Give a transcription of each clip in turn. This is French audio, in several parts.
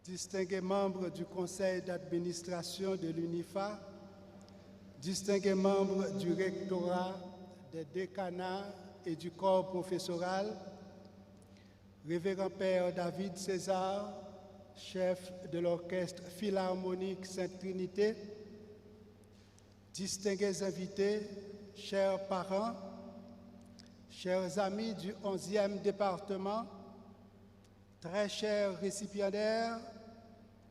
distingués membres du conseil d'administration de l'UNIFA, distingués membres du rectorat, des décanats et du corps professoral, Révérend Père David César, chef de l'Orchestre Philharmonique Sainte-Trinité, distingués invités, chers parents, chers amis du 11e département, très chers récipiendaires,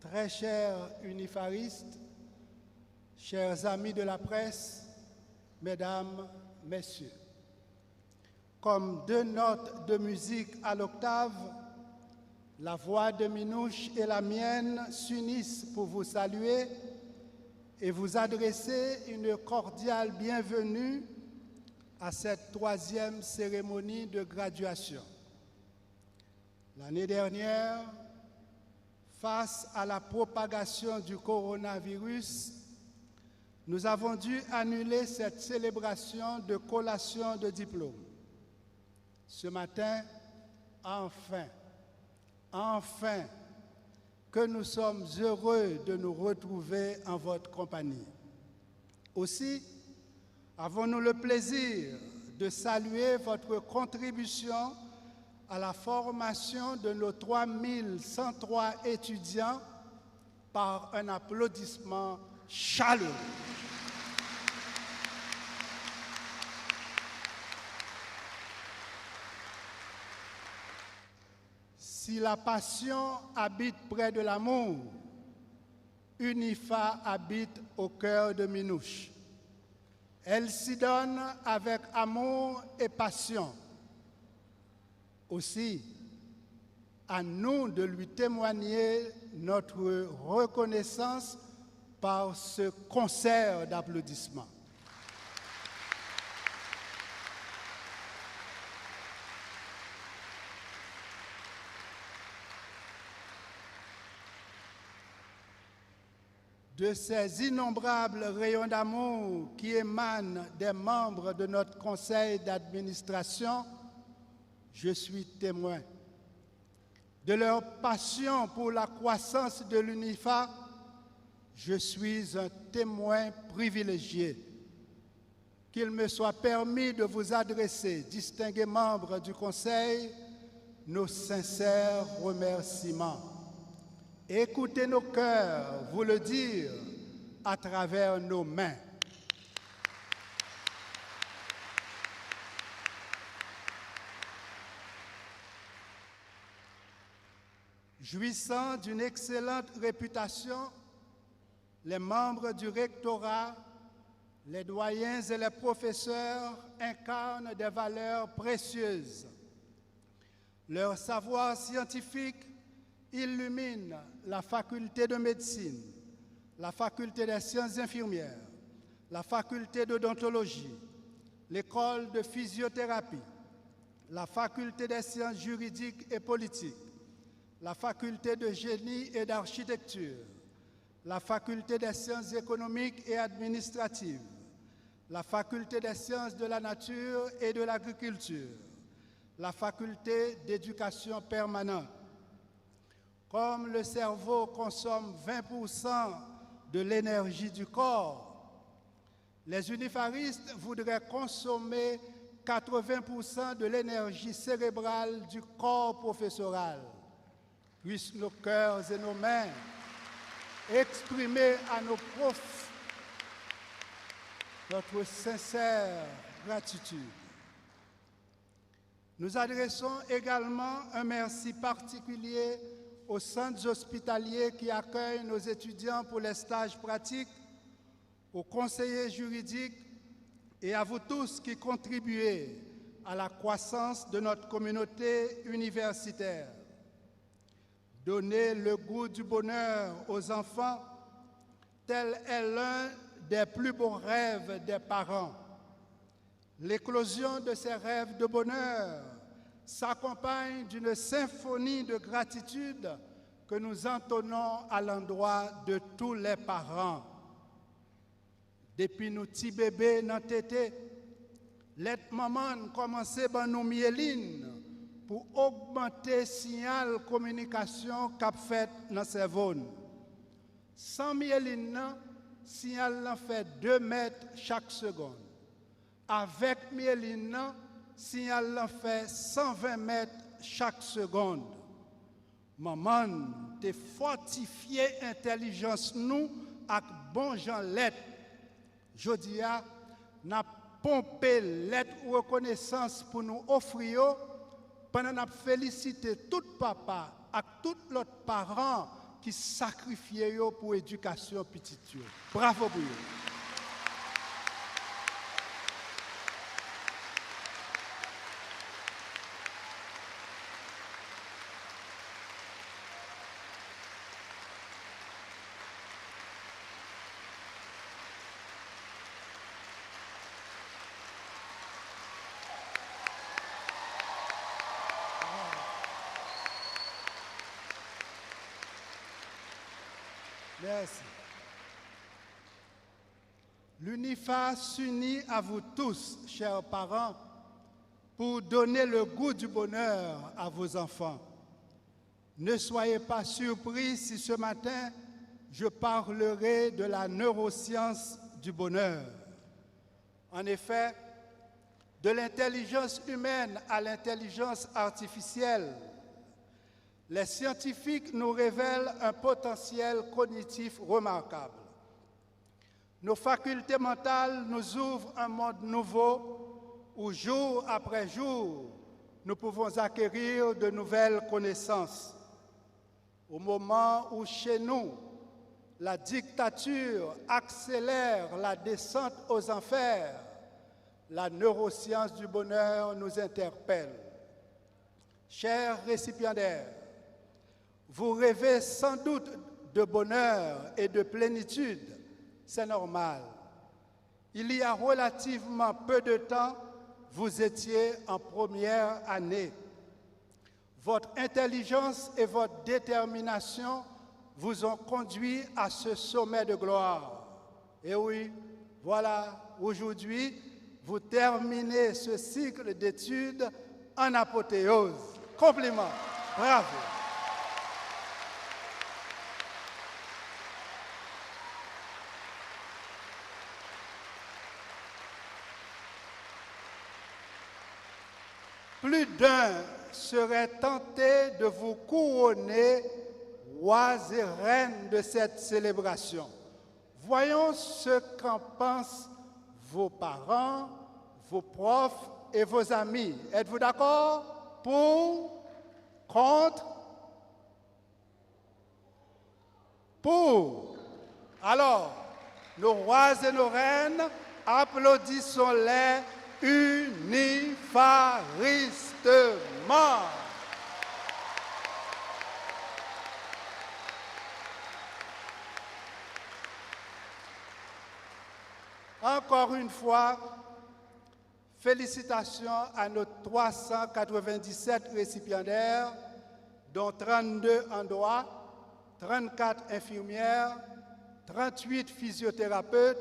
très chers unifaristes, chers amis de la presse, mesdames, messieurs. Comme deux notes de musique à l'octave, la voix de Minouche et la mienne s'unissent pour vous saluer et vous adresser une cordiale bienvenue à cette 3e cérémonie de graduation. L'année dernière, face à la propagation du coronavirus, nous avons dû annuler cette célébration de collation de diplôme. Ce matin, enfin, que nous sommes heureux de nous retrouver en votre compagnie. Aussi, avons-nous le plaisir de saluer votre contribution à la formation de nos 3103 étudiants par un applaudissement chaleureux. Si la passion habite près de l'amour, UNIFA habite au cœur de Minouche. Elle s'y donne avec amour et passion. Aussi, à nous de lui témoigner notre reconnaissance par ce concert d'applaudissements. De ces innombrables rayons d'amour qui émanent des membres de notre conseil d'administration, je suis témoin. De leur passion pour la croissance de l'UNIFA, je suis un témoin privilégié. Qu'il me soit permis de vous adresser, distingués membres du Conseil, nos sincères remerciements. Écoutez nos cœurs vous le dire à travers nos mains. Jouissant d'une excellente réputation, les membres du rectorat, les doyens et les professeurs incarnent des valeurs précieuses. Leur savoir scientifique illumine la faculté de médecine, la faculté des sciences infirmières, la faculté d'odontologie, l'école de physiothérapie, la faculté des sciences juridiques et politiques, la faculté de génie et d'architecture, la faculté des sciences économiques et administratives, la faculté des sciences de la nature et de l'agriculture, la faculté d'éducation permanente. Comme le cerveau consomme 20% de l'énergie du corps, les unifaristes voudraient consommer 80% de l'énergie cérébrale du corps professoral. Puissent nos cœurs et nos mains exprimer à nos profs notre sincère gratitude. Nous adressons également un merci particulier aux centres hospitaliers qui accueillent nos étudiants pour les stages pratiques, aux conseillers juridiques et à vous tous qui contribuez à la croissance de notre communauté universitaire. Donner le goût du bonheur aux enfants, tel est l'un des plus beaux rêves des parents. L'éclosion de ces rêves de bonheur s'accompagne d'une symphonie de gratitude que nous entonnons à l'endroit de tous les parents. Depuis nos petits bébés dans tété, les mamans commencent à nous mieline pour augmenter le signal communication qu'a fait dans le cerveau. Sans myéline, le signal fait 2 mètres chaque seconde. Avec myéline, le signal fait 120 mètres chaque seconde. Maman, te fortifié l'intelligence nous avec bon Jean lettre. Jodia, n'a pompé lettre reconnaissance pour nous offrir pendant n'a félicité tout papa et tout l'autre parents qui sacrifiaient pour l'éducation petite. Bravo pour eux. Merci. L'UNIFA s'unit à vous tous, chers parents, pour donner le goût du bonheur à vos enfants. Ne soyez pas surpris si ce matin, je parlerai de la neuroscience du bonheur. En effet, de l'intelligence humaine à l'intelligence artificielle, les scientifiques nous révèlent un potentiel cognitif remarquable. Nos facultés mentales nous ouvrent un monde nouveau où jour après jour, nous pouvons acquérir de nouvelles connaissances. Au moment où chez nous, la dictature accélère la descente aux enfers, la neuroscience du bonheur nous interpelle. Chers récipiendaires, vous rêvez sans doute de bonheur et de plénitude, c'est normal. Il y a relativement peu de temps, vous étiez en première année. Votre intelligence et votre détermination vous ont conduit à ce sommet de gloire. Et oui, voilà, aujourd'hui, vous terminez ce cycle d'études en apothéose. Compliments, bravo. Plus d'un serait tenté de vous couronner rois et reines de cette célébration. Voyons ce qu'en pensent vos parents, vos profs et vos amis. Êtes-vous d'accord? Pour? Contre? Pour? Alors, nos rois et nos reines, applaudissons-les unifaristement. Encore une fois, félicitations à nos 397 récipiendaires, dont 32 en droit, 34 infirmières, 38 physiothérapeutes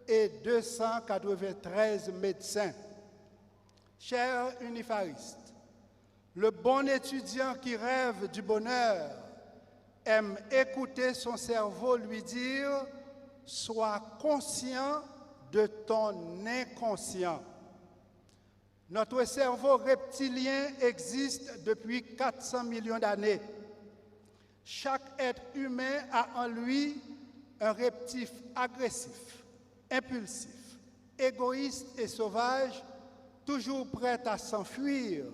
et 293 médecins. Chers unifaristes, le bon étudiant qui rêve du bonheur aime écouter son cerveau lui dire « Sois conscient de ton inconscient ». Notre cerveau reptilien existe depuis 400 millions d'années. Chaque être humain a en lui un reptif agressif, impulsif, égoïste et sauvage, toujours prêt à s'enfuir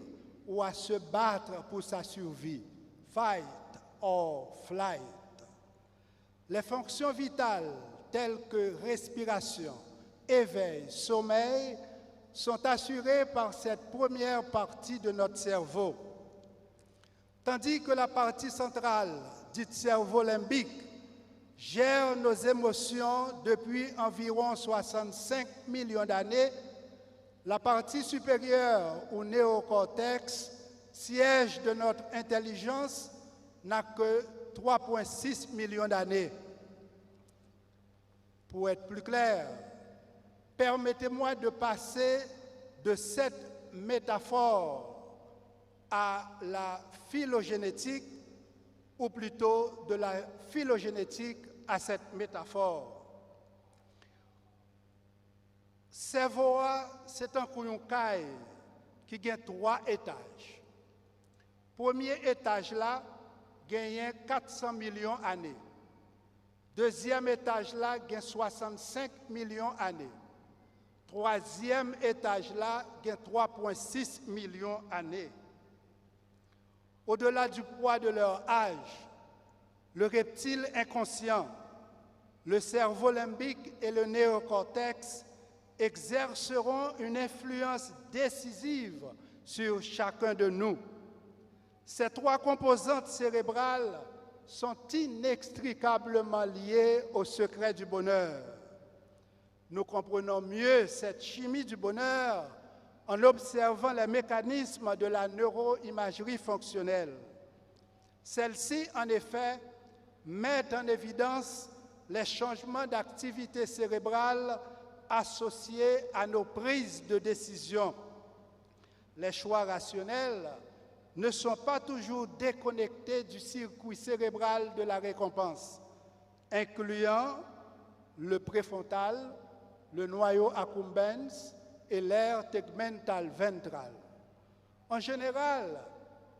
ou à se battre pour sa survie. Fight or flight. Les fonctions vitales telles que respiration, éveil, sommeil sont assurées par cette première partie de notre cerveau. Tandis que la partie centrale, dite cerveau limbique, gère nos émotions depuis environ 65 millions d'années, la partie supérieure ou néocortex, siège de notre intelligence, n'a que 3,6 millions d'années. Pour être plus clair, permettez-moi de passer de cette métaphore à la phylogénétique, ou plutôt de la phylogénétique à cette métaphore. Cerveau, c'est un couillon-caille qui a 3 étages. Premier étage là, gagne 400 millions d'années. Deuxième étage là, gagne 65 millions d'années. Troisième étage là, gagne 3,6 millions d'années. Au-delà du poids de leur âge, le reptile inconscient, le cerveau limbique et le néocortex exerceront une influence décisive sur chacun de nous. Ces 3 composantes cérébrales sont inextricablement liées au secret du bonheur. Nous comprenons mieux cette chimie du bonheur en observant les mécanismes de la neuroimagerie fonctionnelle. Celle-ci, en effet, met en évidence les changements d'activité cérébrale associés à nos prises de décision. Les choix rationnels ne sont pas toujours déconnectés du circuit cérébral de la récompense, incluant le préfrontal, le noyau accumbens et l'aire tegmental ventral. En général,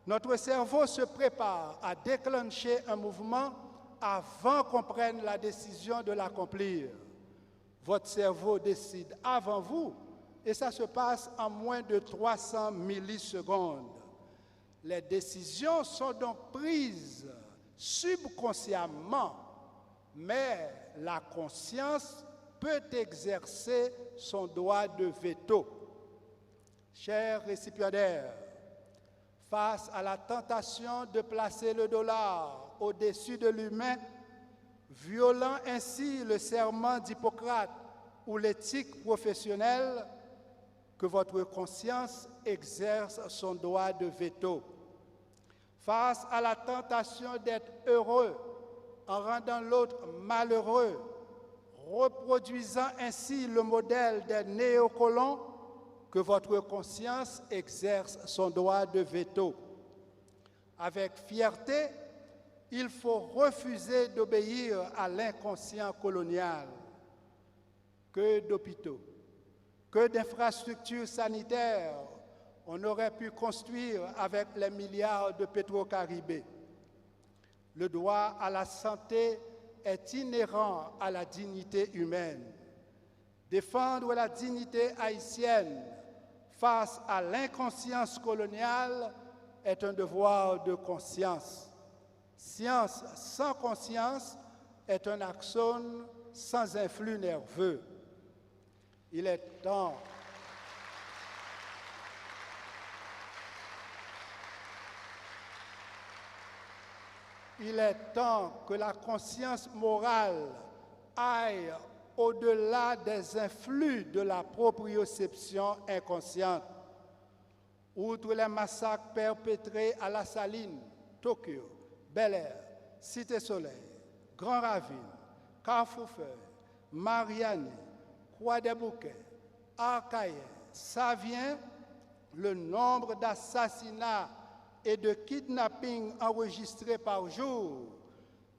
notre cerveau se prépare à déclencher un mouvement avant qu'on prenne la décision de l'accomplir. Votre cerveau décide avant vous et ça se passe en moins de 300 millisecondes. Les décisions sont donc prises subconsciemment, mais la conscience peut exercer son droit de veto. Chers récipiendaires, face à la tentation de placer le dollar au-dessus de l'humain, violant ainsi le serment d'Hippocrate ou l'éthique professionnelle, que votre conscience exerce son droit de veto. Face à la tentation d'être heureux en rendant l'autre malheureux, reproduisant ainsi le modèle des néocolons, que votre conscience exerce son droit de veto. Avec fierté, il faut refuser d'obéir à l'inconscient colonial. Que d'hôpitaux, que d'infrastructures sanitaires on aurait pu construire avec les milliards de Petro-Caribé. Le droit à la santé est inhérent à la dignité humaine. Défendre la dignité haïtienne face à l'inconscience coloniale est un devoir de conscience. Science sans conscience est un axone sans influx nerveux. Il est temps que la conscience morale aille au-delà des influx de la proprioception inconsciente. Outre les massacres perpétrés à La Saline, Tokyo, Bel-Air, Cité-Soleil, Grand Ravine, Carrefour-Feuille, Mariani, Croix-des-Bouquets, Arcaïen, Savien, le nombre d'assassinats et de kidnappings enregistrés par jour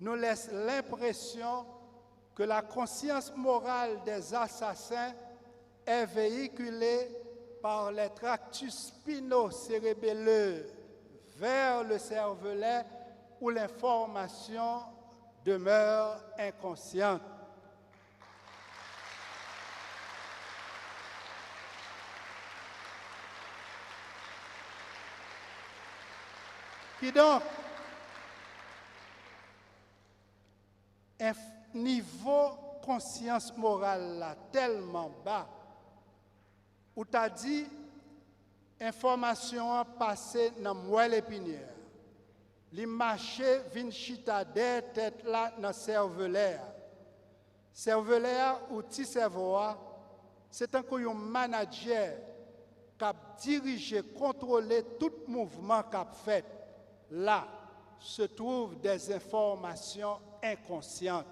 nous laisse l'impression que la conscience morale des assassins est véhiculée par les tractus spino-cérébelleux vers le cervelet où l'information demeure inconsciente. Qui donc, un niveau conscience morale là, tellement bas, où tu as dit, information passée dans moelle épinière, li marché vin chita der tête là dans cervelet. Cervelet ou ti cerveau, c'est un manager qui a dirigé, contrôlé tout mouvement qu'a fait. Là se trouvent des informations inconscientes.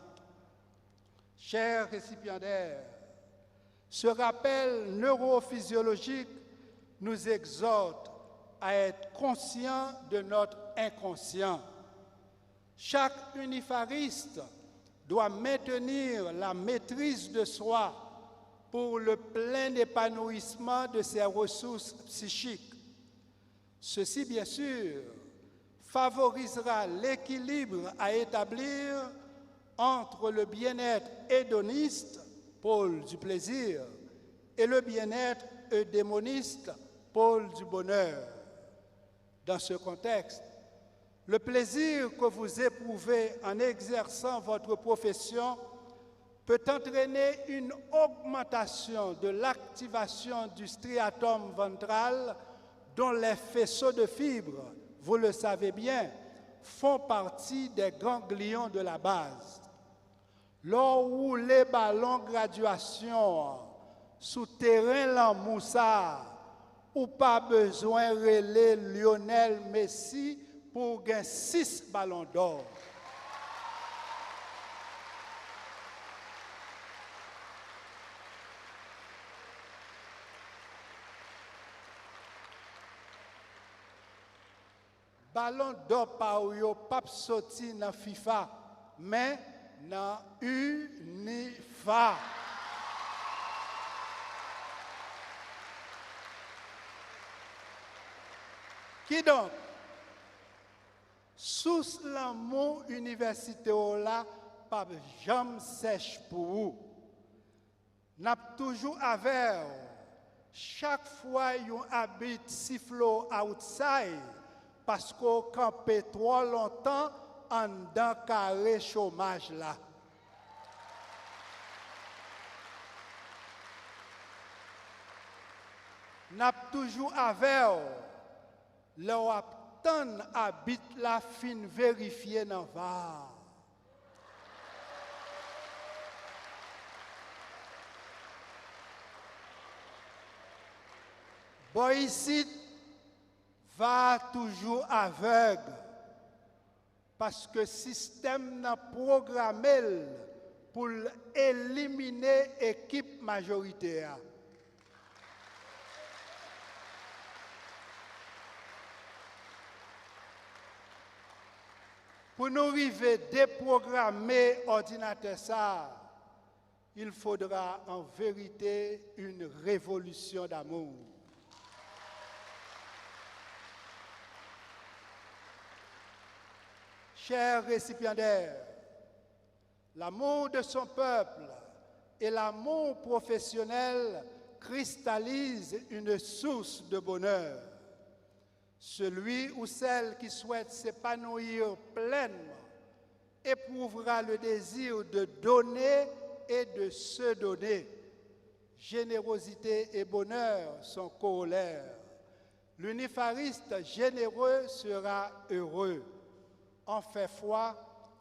Chers récipiendaires, ce rappel neurophysiologique nous exhorte à être conscient de notre inconscient. Chaque unifariste doit maintenir la maîtrise de soi pour le plein épanouissement de ses ressources psychiques. Ceci, bien sûr, favorisera l'équilibre à établir entre le bien-être hédoniste, pôle du plaisir, et le bien-être eudémoniste, pôle du bonheur. Dans ce contexte, le plaisir que vous éprouvez en exerçant votre profession peut entraîner une augmentation de l'activation du striatum ventral dont les faisceaux de fibres, vous le savez bien, font partie des ganglions de la base. Lors où les ballons graduation sous terrain la moussa, ou pas besoin de relayer Lionel Messi pour gagner 6 ballons d'or. Ballon d'or pa ou yo pap sorti dans FIFA, mais dans UNIFA. Qui donc, sous l'amour université là, pas jamais sèche pour vous. N'a toujours avec chaque fois yon habite sifflo outside parce qu'on campé trop longtemps en dans carré chômage là. N'a toujours avec leur attend habite la fin vérifier dans va. Bon ici va toujours aveugle parce que le système n'a programmé pour éliminer l'équipe majoritaire. Pour nous arriver à déprogrammer l'ordinateur, ça, il faudra en vérité une révolution d'amour. Chers récipiendaires, l'amour de son peuple et l'amour professionnel cristallisent une source de bonheur. Celui ou celle qui souhaite s'épanouir pleinement éprouvera le désir de donner et de se donner. Générosité et bonheur sont corollaires. L'unifariste généreux sera heureux. En fait foi,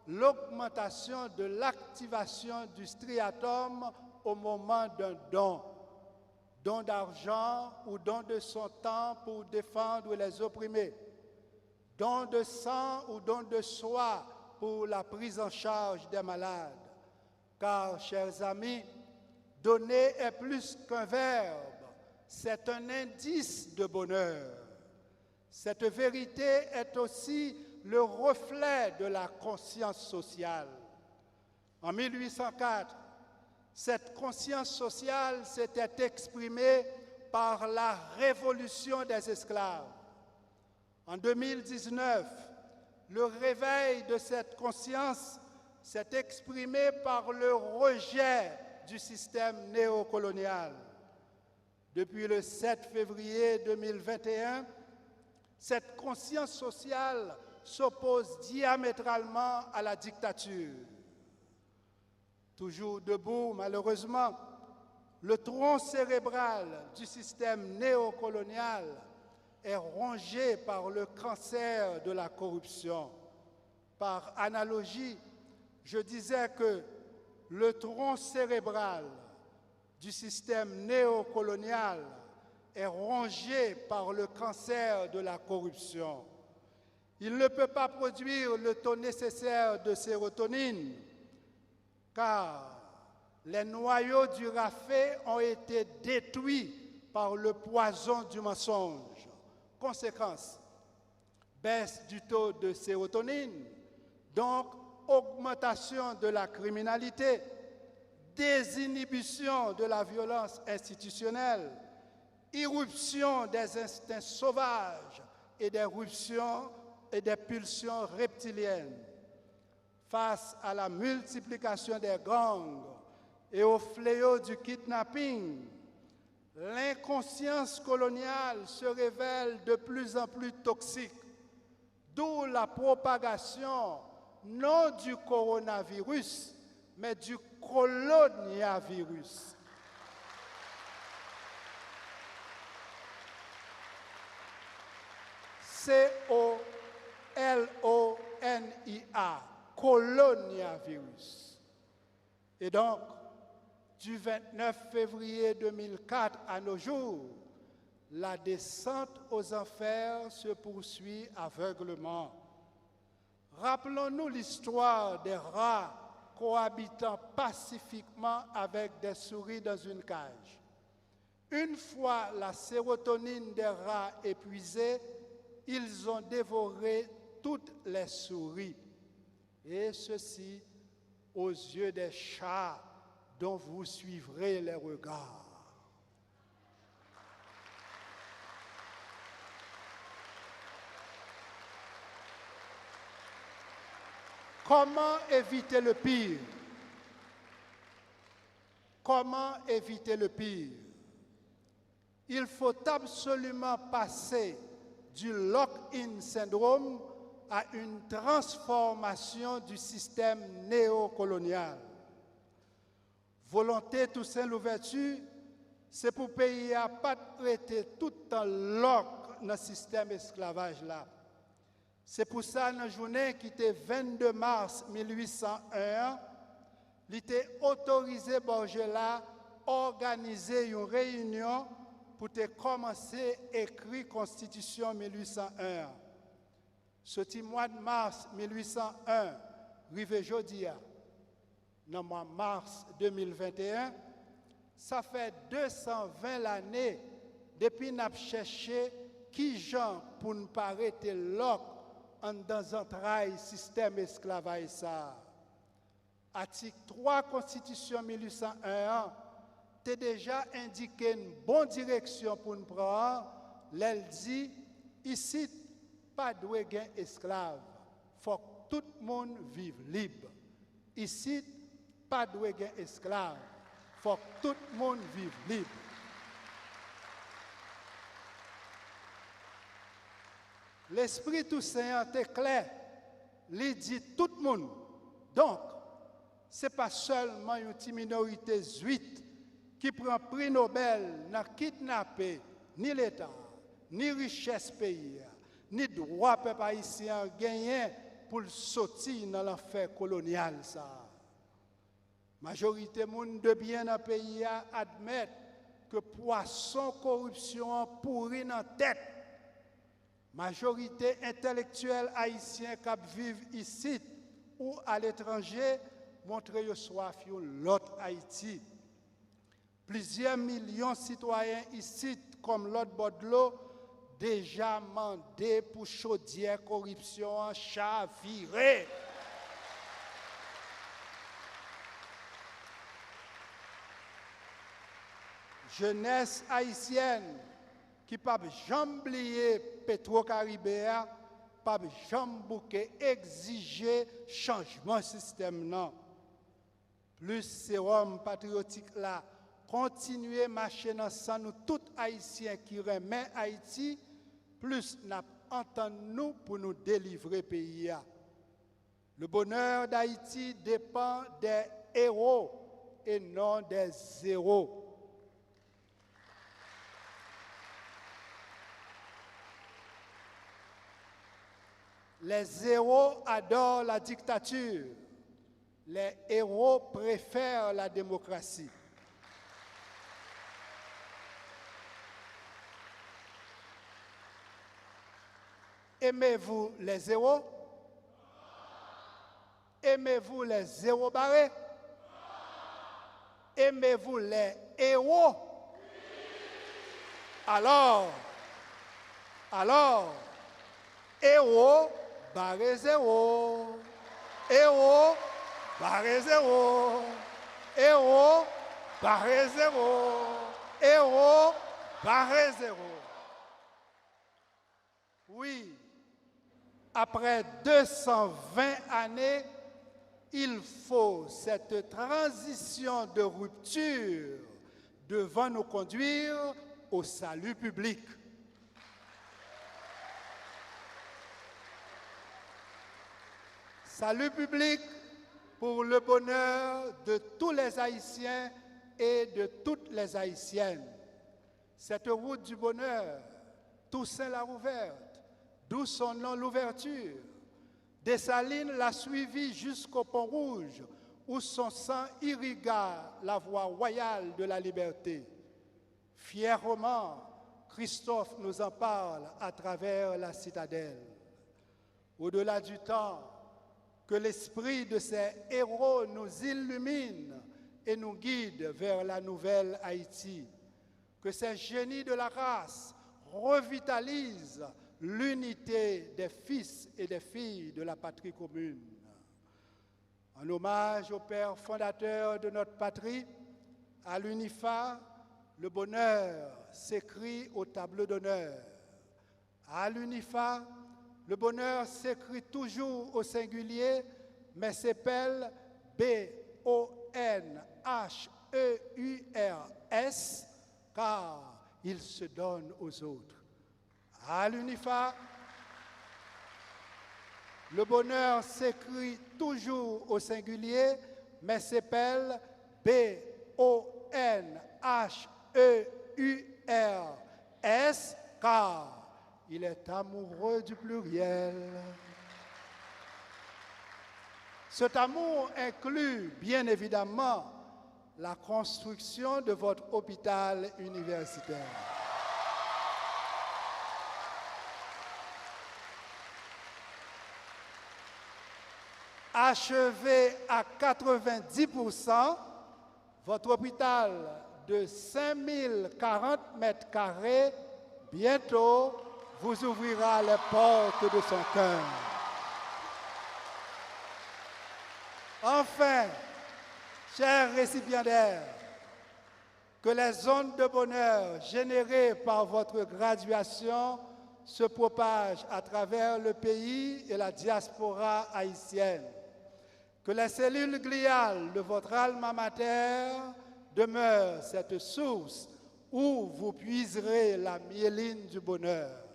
l'augmentation de l'activation du striatum au moment d'un don d'argent ou don de son temps pour défendre les opprimés, don de sang ou don de soi pour la prise en charge des malades. Car, chers amis, donner est plus qu'un verbe, c'est un indice de bonheur. Cette vérité est aussi le reflet de la conscience sociale. En 1804, cette conscience sociale s'était exprimée par la révolution des esclaves. En 2019, le réveil de cette conscience s'est exprimé par le rejet du système néocolonial. Depuis le 7 février 2021, cette conscience sociale s'oppose diamétralement à la dictature. Toujours debout, malheureusement, le tronc cérébral du système néocolonial est rongé par le cancer de la corruption. Par analogie, je disais que le tronc cérébral du système néocolonial est rongé par le cancer de la corruption. Il ne peut pas produire le taux nécessaire de sérotonine, car les noyaux du rafet ont été détruits par le poison du mensonge. Conséquence, baisse du taux de sérotonine, donc augmentation de la criminalité, désinhibition de la violence institutionnelle, irruption des instincts sauvages et des pulsions reptiliennes. Face à la multiplication des gangs et au fléau du kidnapping, l'inconscience coloniale se révèle de plus en plus toxique, d'où la propagation non du coronavirus, mais du coloniavirus. C-O-L-O-N-I-A, coloniavirus. Et donc, du 29 février 2004 à nos jours, la descente aux enfers se poursuit aveuglement. Rappelons-nous l'histoire des rats cohabitant pacifiquement avec des souris dans une cage. Une fois la sérotonine des rats épuisée, ils ont dévoré toutes les souris, et ceci aux yeux des chats dont vous suivrez les regards. Comment éviter le pire? Comment éviter le pire? Il faut absolument passer du lock-in syndrome à une transformation du système néocolonial. Volonté Toussaint Louverture, c'est pour pays à pas traiter tout en lock dans le système esclavage là. C'est pour ça, dans la journée qui était 22 mars 1801, il était autorisé Borgela organiser une réunion pour commencer à écrire Constitution 1801. Ce mois de mars 1801, arrivé jeudi, dans le mois de mars 2021, ça fait 220 l'année depuis que nous avons cherché qui gens pour ne pas arrêter l'oc dans un travail système esclavage ça. Article 3 Constitution 1801 t'es déjà indiqué une bonne direction pour nous prendre. Elle dit ici pas de gain esclave. Faut que tout le monde vive libre. Ici pas de gain esclave. Faut que tout le monde vive libre. L'esprit Toussaint est clair. Il dit tout le monde. Donc, ce n'est pas seulement une petite minorité zuite qui prend prix Nobel, n'a kidnappé ni l'État, ni richesse pays, ni droit peuple haïtien gagné pour sortir dans l'enfer colonial. La majorité monde de bien dans le pays admettent que poisson corruption pourri dans la tête. Majorité intellectuelle haïtienne qui vivent ici ou à l'étranger montrent le soif de l'autre Haïti. Plusieurs millions de citoyens ici, comme l'autre bord de l'eau, déjà mandés pour chaudière corruption chaviré. Jeunesse haïtienne qui pas jamais oublier Petro-Caribéa, pas jamais exiger changement système non. Plus sérum patriotique là, continuer marcher dans sang nous tout haïtiens qui remet Haïti, plus n'a entend nous pour nous délivrer pays. Le bonheur d'Haïti dépend des héros et non des zéros. Les zéros adorent la dictature. Les héros préfèrent la démocratie. Aimez-vous les zéros? Aimez-vous les zéros barrés? Aimez-vous les héros? Alors, Alors, héros, barré zéro. Héros, barré zéro. Héros, barré zéro. Héros, barré zéro. Oui, après 220 années, il faut cette transition de rupture devant nous conduire au salut public. Salut public pour le bonheur de tous les Haïtiens et de toutes les Haïtiennes. Cette route du bonheur, Toussaint l'a ouverte, d'où son nom l'ouverture. Dessalines l'a suivi jusqu'au Pont Rouge, où son sang irrigua la voie royale de la liberté. Fièrement, Christophe nous en parle à travers la citadelle. Au-delà du temps, que l'esprit de ces héros nous illumine et nous guide vers la nouvelle Haïti. Que ces génies de la race revitalisent l'unité des fils et des filles de la patrie commune. En hommage au père fondateur de notre patrie, à l'UNIFA, le bonheur s'écrit au tableau d'honneur. À l'UNIFA, le bonheur s'écrit toujours au singulier, mais s'appelle B-O-N-H-E-U-R-S, car il se donne aux autres. À l'UNIFA, le bonheur s'écrit toujours au singulier, mais s'appelle B-O-N-H-E-U-R-S, car il est amoureux du pluriel. Cet amour inclut, bien évidemment, la construction de votre hôpital universitaire. Achevé à 90%, votre hôpital de 5040 mètres carrés, bientôt, vous ouvrira les portes de son cœur. Enfin, chers récipiendaires, que les ondes de bonheur générées par votre graduation se propagent à travers le pays et la diaspora haïtienne. Que les cellules gliales de votre alma mater demeurent cette source où vous puiserez la myéline du bonheur.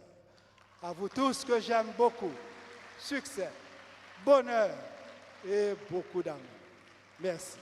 À vous tous que j'aime beaucoup, succès, bonheur et beaucoup d'amour. Merci.